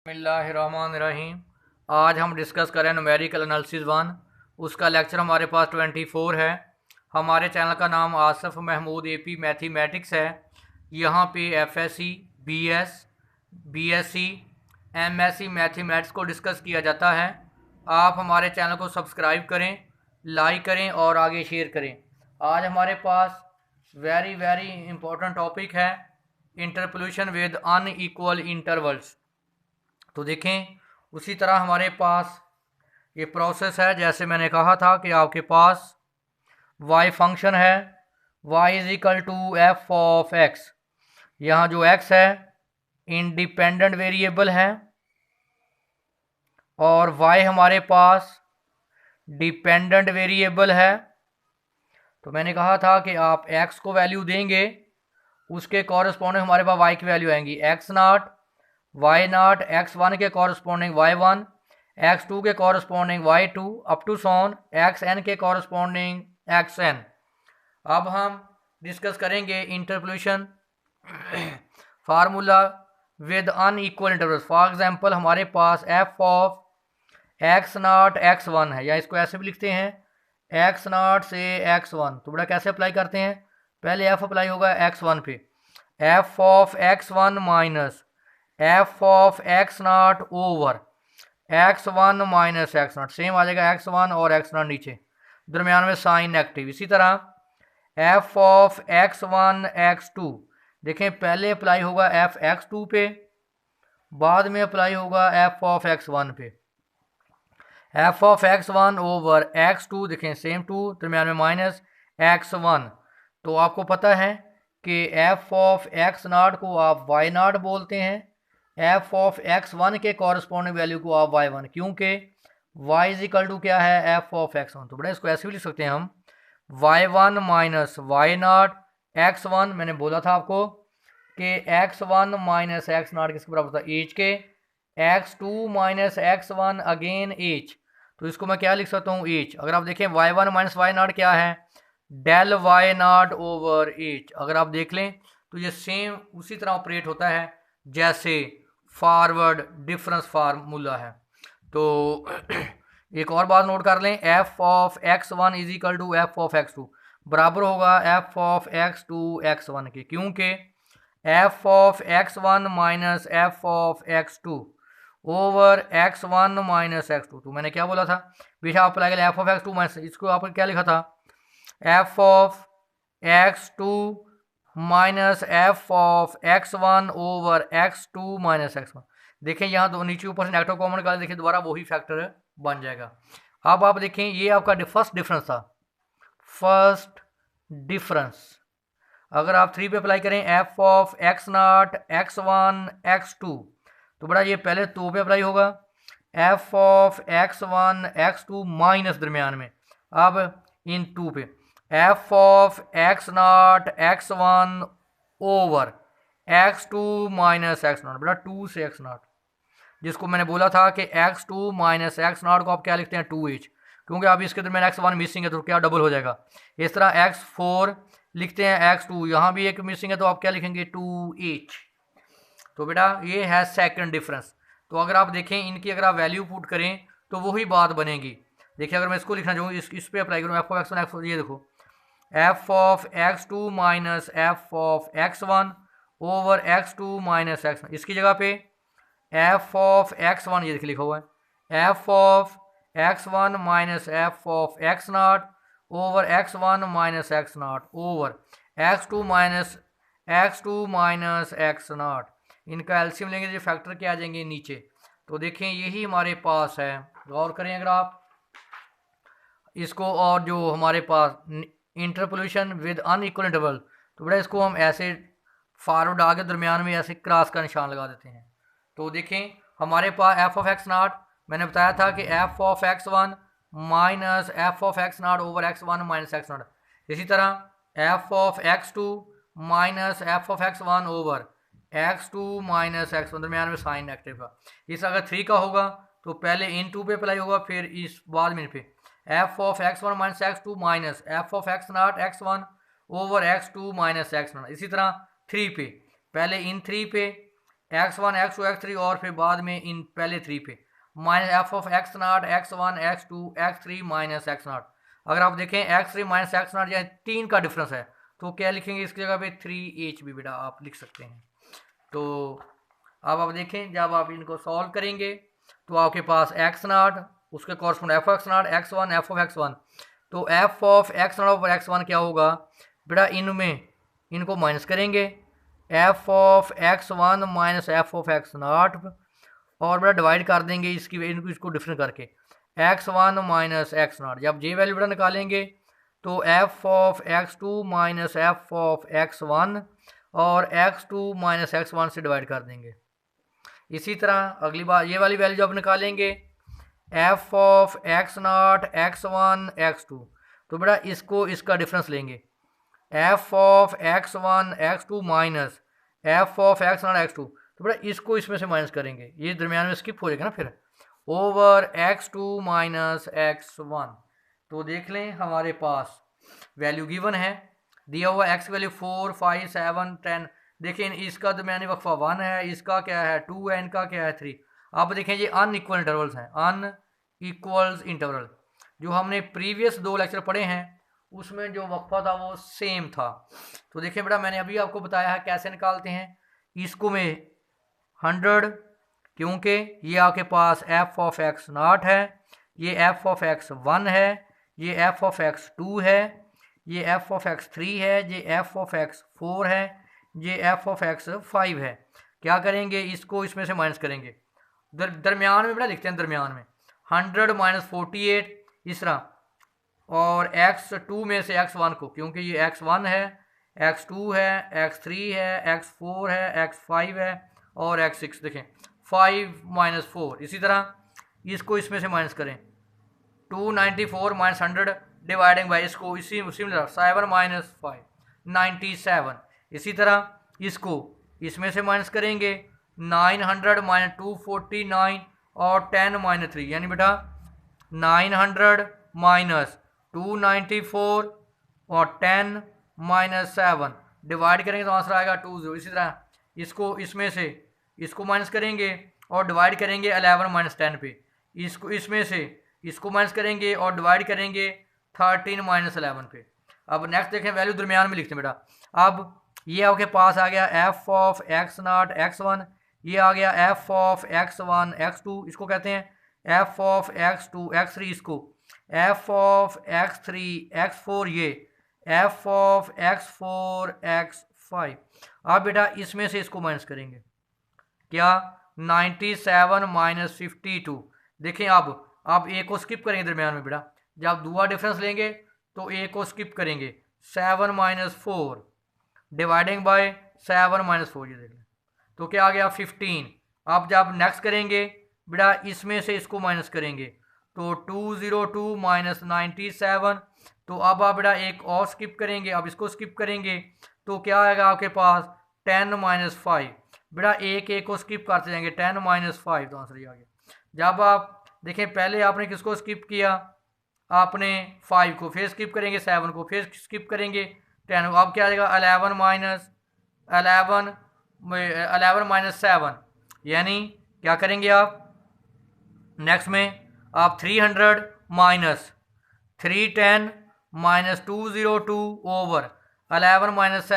बिस्मिल्लाहिर्रहमानिर्रहीम। आज हम डिस्कस करें न्यूमेरिकल एनालिसिस 1। उसका लेक्चर हमारे पास 24 है। हमारे चैनल का नाम आसिफ महमूद एपी मैथमेटिक्स है। यहाँ पे FSc, BS, BSc, MSc mathematics को डिस्कस किया जाता है। आप हमारे चैनल को सब्सक्राइब करें, लाइक करें और आगे शेयर करें। आज हमारे पास वेरी वेरी इंपॉर्टेंट टॉपिक है इंटरपोलेशन विद अनइक्वल इंटरवल्स। तो देखें, उसी तरह हमारे पास ये प्रोसेस है। जैसे मैंने कहा था कि आपके पास y फंक्शन है, y is equal to F of x. यहाँ जो x है इंडिपेंडेंट वेरिएबल है और y हमारे पास डिपेंडेंट वेरिएबल है। तो मैंने कहा था कि आप x को वैल्यू देंगे, उसके कॉरस्पॉन्डिंग हमारे पास y की वैल्यू आएंगी। x naught, y naught, x1 के कॉरस्पॉन्डिंग y1, x2 के corresponding y2 up to so on xn के कॉरस्पॉन्डिंग xn। अब हम डिस्कस करेंगे interpolation formula with unequal intervals. For example हमारे पास f of x naught x1 है, या इसको ऐसे भी लिखते हैं x नॉट से x1। तो बड़ा कैसे अप्लाई करते हैं, पहले f अप्लाई होगा x1 पे, f of x1 minus f of x not over x1 minus x not. Same आ जाएगा x1 और x नॉट नीचे, दरमियान में साइन नेगेटिव। इसी तरह f ऑफ x1 x2, देखें पहले अप्लाई होगा f x2 पे, बाद में अप्लाई होगा f ऑफ x1 पे। f of x1 over x2, देखें सेम टू, दरमियान में माइनस x1। तो आपको पता है कि f ऑफ x नॉट को आप y नॉट बोलते हैं, f ऑफ x1 के कॉरस्पॉन्डिंग वैल्यू को आप y1, क्योंकि y इज इक्वल टू क्या है f ऑफ x1। तो बड़ा इसको ऐसे भी लिख सकते हैं हम, y1 minus y naught x1। मैंने बोला था आपको कि x1 माइनस x नॉट किसके बराबर था, h के, x2 minus x1 again h। तो इसको मैं क्या लिख सकता हूँ, h। अगर आप देखें y1 माइनस y नॉट क्या है, del y naught over h। अगर आप देख लें तो ये सेम उसी तरह ऑपरेट होता है जैसे फॉरवर्ड डिफरेंस फार्मूला है। तो एक और बात नोट कर लें, f of x1 is equal to f of x2 बराबर होगा f ऑफ x2 x1 के, क्योंकि f of x1 minus f of x2 over x1 minus x2। तो मैंने क्या बोला था, बेशक आप अप्लाई करें f ऑफ x2 माइनस, इसको आपने क्या लिखा था, f of x2 minus f of x1 over x2 minus x1। देखें यहाँ दो नीचे ऊपर से नेगेटिव कॉमन निकाले, देखिए दोबारा वही फैक्टर बन जाएगा। अब आप देखें ये आपका फर्स्ट डिफरेंस था, फर्स्ट डिफरेंस। अगर आप 3 पे अप्लाई करें f of x naught x1 x2, तो बड़ा ये पहले 2 पे अप्लाई होगा, f of x1 x2 minus दरमियान में, अब इन 2 पे f of x naught x1 over x2 minus x not, बड़ा 2 से x नॉट, जिसको मैंने बोला था कि x2 माइनस x नॉट को आप क्या लिखते हैं 2h, क्योंकि अब इसके दरमियान x1 मिसिंग है तो क्या डबल हो जाएगा। इस तरह x4 लिखते हैं, x2 यहाँ भी एक मिसिंग है तो आप क्या लिखेंगे 2h। तो बेटा ये है सेकंड डिफरेंस। तो अगर आप देखें इनकी अगर आप वैल्यू पुट करें तो वही बात बनेगी। देखिए अगर मैं इसको लिखना चाहूँ, इस पे अप्लाई करूँ f ऑफ x1 x4, ये देखो f of x2 minus f of x1 over x2 minus x1। इसकी जगह पे f ऑफ x1 ये देखिए लिखा हुआ है, f of x1 minus f of x not over x1 minus x not over x2 minus x not. इनका LCM लेंगे जो फैक्टर क्या आ जाएंगे नीचे। तो देखें यही हमारे पास है, गौर करें अगर आप इसको। और जो हमारे पास इंटरपोलेशन विद अनइक्वल इंटरवल, तो बड़ा इसको हम ऐसे फॉरवर्ड आगे दरमियान में ऐसे क्रॉस का निशान लगा देते हैं। तो देखें हमारे पास f ऑफ x नॉट, मैंने बताया था कि f of x1 minus f of x not over x1 minus x not. इसी तरह f of x2 minus f of x1 over x2 minus x1, दरमियान में साइन नेगेटिव का। इस अगर 3 का होगा तो पहले इन 2 पे अप्लाई होगा, फिर इस बाद में पे f of x1 minus x2 minus f of x naught x1 over x2 minus x not. इसी तरह 3 पे पहले इन 3 पे x1 x2 x3 और फिर बाद में इन पहले 3 पे minus F of x not x1 x2 x3 minus x not. अगर आप देखें x3 माइनस एक्स नॉट या 3 का डिफरेंस है तो क्या लिखेंगे इसकी जगह पे 3h भी बेटा आप लिख सकते हैं। तो अब आप देखें जब आप इनको सॉल्व करेंगे तो आपके पास एक्स नॉट उसके correspond F x not x1 F of x1, तो F of x not of x1 क्या होगा बेटा, इनमें इनको माइनस करेंगे F of x1 minus F of x not और बेटा डिवाइड कर देंगे इनको इसको डिफरेंट करके x1 माइनस एक्स नॉट। जब जे वैल्यू बेटा निकालेंगे तो F of x2 minus F of x1 और x2 माइनस x1 से डिवाइड कर देंगे। इसी तरह अगली बार ये वाली वैल्यू जब निकालेंगे F of x not x1 x2, तो बेटा इसको इसका डिफरेंस लेंगे F of x1 x2 minus F of x not x2, तो बेटा इसको इसमें से माइनस करेंगे, ये दरमियान में स्किप हो जाएगा ना फिर, ओवर x2 माइनस x1। तो देख लें हमारे पास वैल्यू गिवन है, दिया हुआ x वैल्यू 4 5 7 10, देखें इसका दरमियानी वक्फा 1 है, इसका क्या है 2 है, इनका क्या है 3। अब देखें ये अनइक्वल इंटरवल्स हैं, अनइक्वल्स इंटरवल जो हमने प्रीवियस 2 लेक्चर पढ़े हैं उसमें जो वक्फा था वो सेम था। तो देखिए बेटा मैंने अभी आपको बताया है कैसे निकालते हैं इसको में 100, क्योंकि ये आपके पास एफ ऑफ एक्स नॉट है, ये एफ ऑफ एक्स 1 है, ये एफ ऑफ एक्स 2 है, ये एफ ऑफ एक्स 3 है, ये एफ ऑफ एक्स 4 है, ये एफ ऑफ एक्स 5 है। क्या करेंगे इसको इसमें से माइनस करेंगे, दरमियान में बेटा लिखते हैं, दरमियान में 100 माइनस 48 इस तरह, और x2 में से x1 को, क्योंकि ये x1 है, x2 है, x3 है, x4 है, x5 है और x6, देखें 5 माइनस 4। इसी तरह इसको इसमें से माइनस करें 294 माइनस 100 डिवाइडिंग बाई इसको इसी 7 माइनस 5 97। इसी तरह इसको इसमें से माइनस करेंगे 900 माइनस 249 और 10 माइनस 3, यानी बेटा 900 माइनस 294 और 10 माइनस 7 डिवाइड करेंगे तो आंसर आएगा 20। इसी तरह इसको इसमें से इसको माइनस करेंगे और डिवाइड करेंगे 11 माइनस 10 पे, इसको इसमें से इसको माइनस करेंगे और डिवाइड करेंगे 13 माइनस 11 पे। अब नेक्स्ट देखें वैल्यू दरमियान में लिखते हैं बेटा। अब ये आपके पास आ गया F of x not x1, ये आ गया एफ ऑफ x1 x2, इसको कहते हैं एफ ऑफ x2 x3, इसको एफ ऑफ x3 x4, ये एफ ऑफ x4 x5। अब बेटा इसमें से इसको माइनस करेंगे क्या 97 माइनस 52। देखें अब ए को स्किप करेंगे दरमियान में बेटा, जब दूसरा डिफरेंस लेंगे तो ए को स्किप करेंगे 7 माइनस 4 डिवाइडिंग बाय 7 माइनस 4, ये देख लें तो क्या आ गया 15। अब जब नेक्स्ट करेंगे बेटा इसमें से इसको माइनस करेंगे तो 202 माइनस 97, तो अब आप बेटा एक और स्किप करेंगे, अब इसको स्किप करेंगे तो क्या आएगा आपके पास 10 माइनस 5, बेटा एक को स्किप करते जाएंगे 10 माइनस 5, तो आंसर ये आ गया। जब आप देखें पहले आपने किसको स्किप किया, आपने 5 को, फिर स्किप करेंगे 7 को, फिर स्किप करेंगे 10 को, अब क्या आ जाएगा 11 माइनस 7, यानी क्या करेंगे आप नेक्स्ट में आप 300 minus 310 minus 202 over 11 minus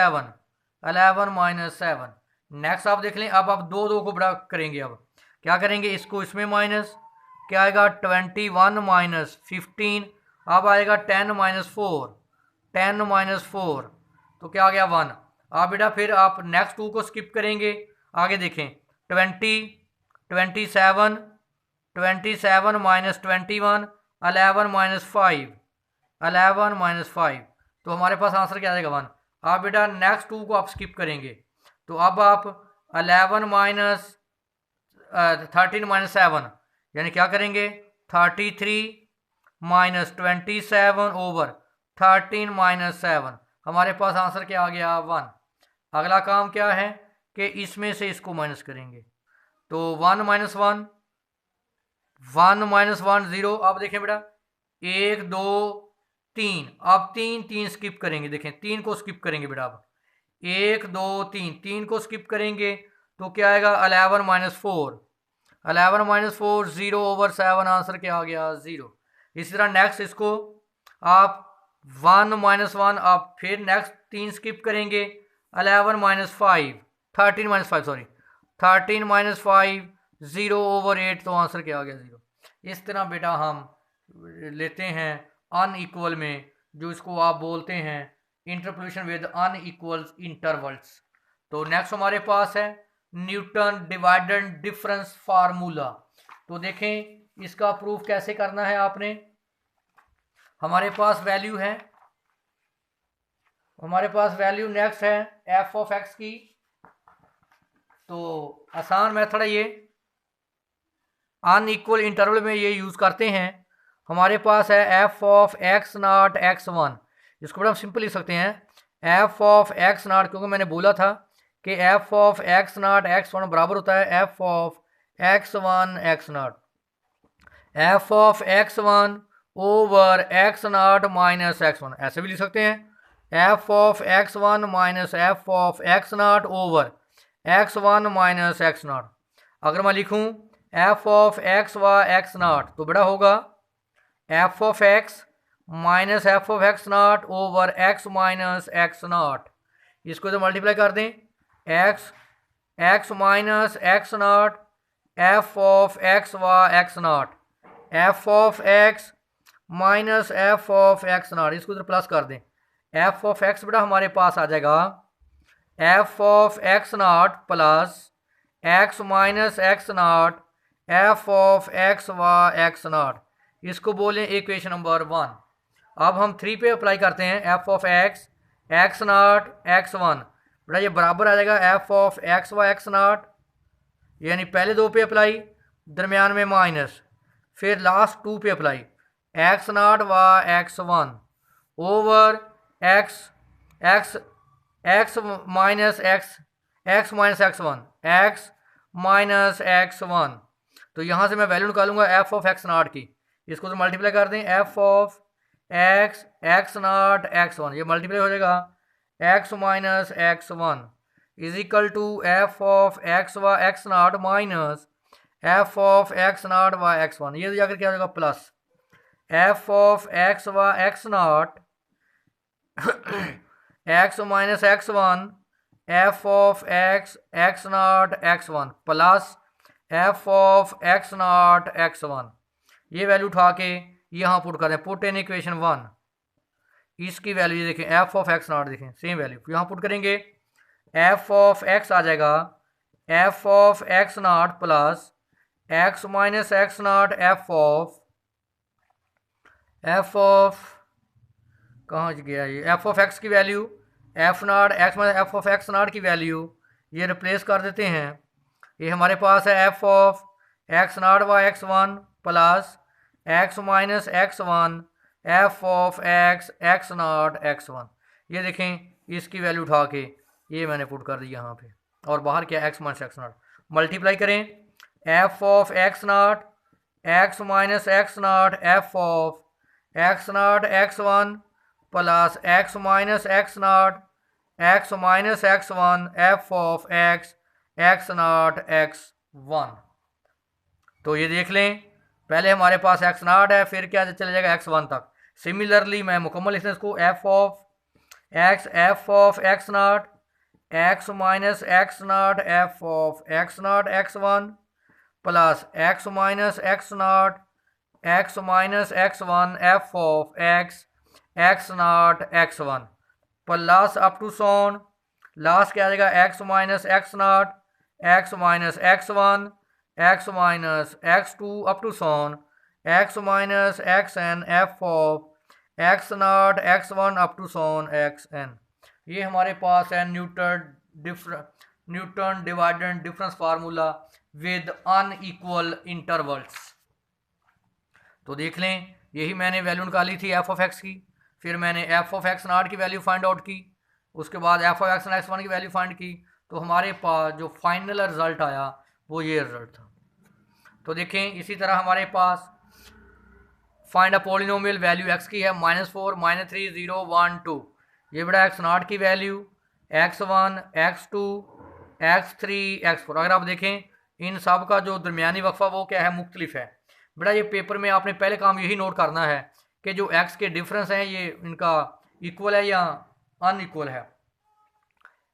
7। Next आप देख लें, अब आप दो को बड़ा करेंगे, अब क्या करेंगे इसको इसमें माइनस, क्या आएगा 21 माइनस 15, अब आएगा 10 माइनस 4, तो क्या आ गया 1। अब बेटा फिर आप नेक्स्ट 2 को स्किप करेंगे, आगे देखें 27 माइनस 21, 11 माइनस 5, तो हमारे पास आंसर क्या आ जाएगा 1। अब बेटा नेक्स्ट 2 को आप स्किप करेंगे तो अब आप 11 माइनस 13 माइनस 7, यानी क्या करेंगे 33 माइनस 27 ओवर 13 माइनस 7, हमारे पास आंसर क्या आ गया 1। अगला काम क्या है कि इसमें से इसको माइनस करेंगे तो 1 माइनस 1 0। अब देखें बेटा 1 2 3, अब 3 स्किप करेंगे, देखें 3 को स्किप करेंगे बेटा, अब 1 2 3 को स्किप करेंगे तो क्या आएगा 11 माइनस 4, 11 माइनस 4 0/7, आंसर क्या आ गया 0। इसी तरह नेक्स्ट इसको आप 1 माइनस 1, आप फिर नेक्स्ट 3 स्किप करेंगे, 11 माइनस 5, 13 माइनस 5 सॉरी 13 माइनस 5 0/8, तो आंसर क्या आ गया 0। इस तरह बेटा हम लेते हैं अनइक्वल में, जो इसको आप बोलते हैं इंटरपोलेशन विद अनइक्वल इंटरवल्स। तो नेक्स्ट हमारे पास है न्यूटन डिवाइडेड डिफरेंस फार्मूला। तो देखें इसका प्रूफ कैसे करना है आपने। हमारे पास वैल्यू नेक्स्ट है एफ ऑफ एक्स की। तो आसान मेथड है ये, अनइक्वल इंटरवल में ये यूज करते हैं। हमारे पास है F of x not x1, इसको बड़ा हम सिंपल लिख सकते हैं एफ ऑफ एक्स नॉट, क्योंकि मैंने बोला था कि F of x not x1 बराबर होता है F of x1 x not, F of x1 over x not minus x1, ऐसे भी लिख सकते हैं F of x1 minus F of x not over x1 minus x not. अगर मैं लिखूं एफ ऑफ एक्स व एक्स नॉट, तो बड़ा होगा F of x minus F of x not over x minus x not. इसको तो multiply कर दें, x minus x not F of X व X not, F of x minus F of x not, इसको तो plus कर दें। F of x बेटा हमारे पास आ जाएगा F of x not plus x minus x not F of X व X not, इसको बोलें इक्वेशन नंबर 1। अब हम 3 पे अप्लाई करते हैं F of x not x1, बेटा ये बराबर आ जाएगा एफ ऑफ एक्स व एक्स नॉट, यानी पहले 2 पे अप्लाई, दरमियान में माइनस, फिर लास्ट 2 पे अप्लाई एक्स नॉट व x1 over x minus x minus x1 x minus x1। तो यहाँ से मैं वैल्यू निकालूंगा एफ ऑफ एक्स नॉट की, इसको तो मल्टीप्लाई कर दें F of x not x1, ये मल्टीप्लाई हो जाएगा x minus x1 is equal to F of X व X not minus F of x not व x1, ये जाकर क्या हो जाएगा प्लस एफ ऑफ एक्स व X not x minus x1 F of x not x1 plus F of x not x1। ये value उठा के यहाँ पुट करें, पुट इन इक्वेशन 1, इसकी वैल्यू देखें एफ ऑफ एक्स नॉट, देखें सेम वैल्यू यहाँ पुट करेंगे, एफ ऑफ एक्स आ जाएगा F of x not plus x minus x not F of कहाँ गया ये, एफ ऑफ एक्स की value F not x minus F of x not की value ये रिप्लेस कर देते हैं। ये हमारे पास है एफ ऑफ एक्स नॉट व x1 plus x minus x1 F of x not x1। ये देखें इसकी वैल्यू उठा के ये मैंने पुट कर दी यहाँ पे, और बाहर क्या X minus x not, multiply करें F of x not x minus x not F of x not x1 plus x minus x not x minus x1 F of x not x1। तो ये देख लें, पहले हमारे पास x not है, फिर क्या चले जाएगा x1 तक। सिमिलरली मैं मुकम्मल लिखते हैं इसको f of x not x minus x not F of x not x1 plus x minus x not x minus x1 F of x not x1 plus up to so on last क्या आ जाएगा x minus x not x minus x1 x minus x2 up to so on x minus xn f of x not x1 up to so on xn। ये हमारे पास है Newton divided difference formula with unequal intervals. तो देख लें, यही मैंने value निकाली थी एफ ऑफ एक्स की, फिर मैंने एफ ऑफ एक्स नॉट की वैल्यू फाइंड आउट की, उसके बाद एफ ऑफ एक्स x1 की वैल्यू फाइंड की, तो हमारे पास जो फाइनल रिजल्ट आया वो ये रिजल्ट था। तो देखें इसी तरह हमारे पास find a polynomial value X की है -4 -3 0 1 2। ये बड़ा एक्स नॉट की value x1 x2 x3 x4। अगर आप देखें इन सब का जो दरमियानी वक्फा वो क्या है, मुख्तलिफ है। बेटा ये पेपर में आपने पहले काम यही नोट करना है कि जो x के डिफरेंस हैं ये इनका इक्वल है या अनइक्वल है।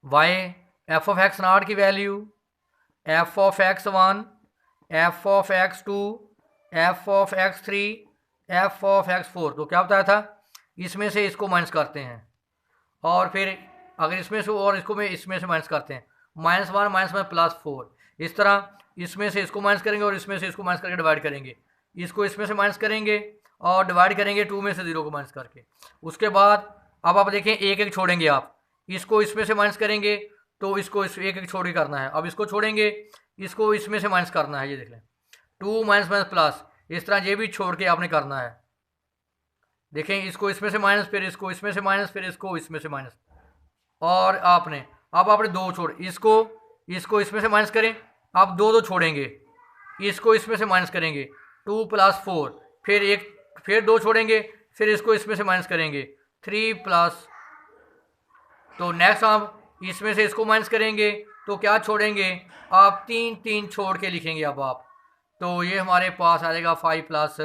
y f of x not की value f of x1, f of x2, f of x3, f of x4। तो क्या बताया था, इसमें से इसको माइनस करते हैं और फिर अगर इसमें से और इसको में इसमें से माइनस करते हैं, -1 -1 +4। इस तरह इसमें से इसको माइनस करेंगे और इसमें से इसको माइनस करके डिवाइड करेंगे, इसको इसमें से माइनस करेंगे और डिवाइड करेंगे 2 में से 0 को माइनस करके। उसके बाद अब आप देखें एक एक छोड़ेंगे, आप इसको इसमें से माइनस करेंगे तो इसको इस एक एक छोड़ के करना है। अब इसको छोड़ेंगे, इसको इसमें से माइनस करना है, ये देख लें 2 -+ प्लस, इस तरह ये भी छोड़ के आपने करना है। देखें इसको इसमें से माइनस, फिर इसको इसमें से माइनस, फिर इसको इसमें से माइनस, और आपने अब आपने दो छोड़, इसको इसमें से माइनस करें, आप दो छोड़ेंगे, इसको इसमें से माइनस करेंगे 2 + 4, फिर दो छोड़ेंगे, फिर इसको इसमें से माइनस करेंगे 3+। तो नेक्स्ट आप इसमें से इसको माइनस करेंगे तो क्या छोड़ेंगे, आप 3 छोड़ के लिखेंगे। अब आप तो ये हमारे पास आ जाएगा 5 +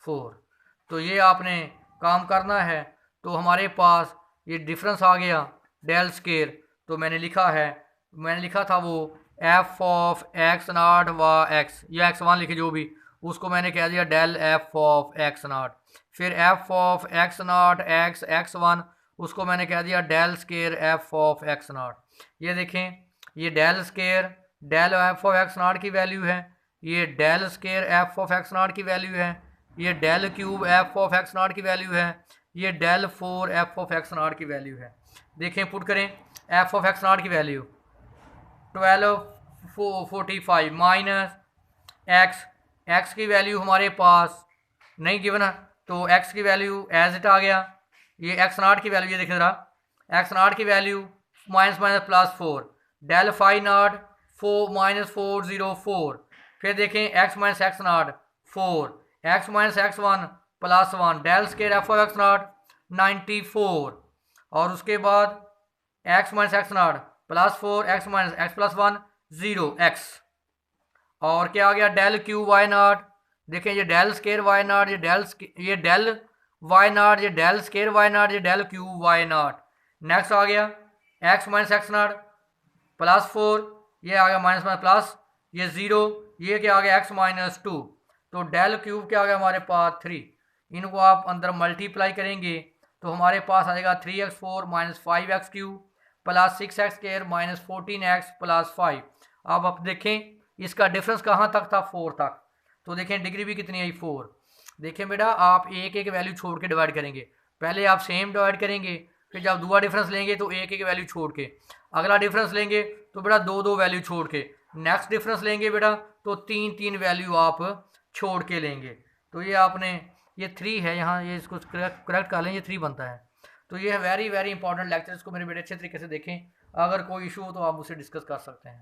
4। तो ये आपने काम करना है। तो हमारे पास ये डिफरेंस आ गया डेल स्केयर। तो मैंने लिखा था वो f ऑफ x0 व x या x1 लिखे जो भी, उसको मैंने कह दिया डेल f ऑफ x0। फिर f of x0 x x1 उसको मैंने कह दिया del square f of x0। ये देखें ये del square del f of x0 की वैल्यू है, ये del square f of x0 की वैल्यू है, ये del cube f of x0 की वैल्यू है, ये डेल 4 f ऑफ x0 की वैल्यू है। देखें पुट करें f ऑफ x0 की वैल्यू 1245 माइनस x की वैल्यू हमारे पास नहीं गिवन है, तो x की वैल्यू एज इट आ गया। ये x0 की वैल्यू ये देखें ज़रा, x0 की वैल्यू -+4 डेल 5 0 404। फिर देखें x - x0 4, x - x1 +1 del square f of x0 94। और उसके बाद x - x0 +4 x - x +1 0x। और क्या आ गया डेल क्यूब y0। देखें ये डेल स्केयर y0, ये डेल y0, ये डेल स्केयर y0, ये डेल क्यूब y0। नेक्स्ट आ गया x - x0 +4, ये आ गया -+ प्लस, ये 0, ये क्या आ गया x - 2। तो डेल क्यूब क्या आ गया हमारे पास 3। इनको आप अंदर मल्टीप्लाई करेंगे तो हमारे पास आ जाएगा 3x4 - 5x³ + 6x² - 14x + 5। अब आप देखें इसका डिफरेंस कहाँ तक था, 4 तक। तो देखें डिग्री भी कितनी आई 4। देखें बेटा आप एक एक वैल्यू छोड़ के डिवाइड करेंगे, पहले आप सेम डिवाइड करेंगे, फिर जब दूसरा डिफरेंस लेंगे तो एक एक वैल्यू छोड़ के, अगला डिफरेंस लेंगे तो बेटा दो वैल्यू छोड़ के, नेक्स्ट डिफरेंस लेंगे बेटा तो 3 वैल्यू आप छोड़ के लेंगे। तो ये आपने ये 3 है यहाँ, ये इसको करेक्ट कर लें, ये 3 बनता है। तो ये है वेरी इंपॉर्टेंट लेक्चर, इसको मेरे बेटे अच्छे तरीके से देखें। अगर कोई इशू हो तो आप मुझसे डिस्कस कर सकते हैं।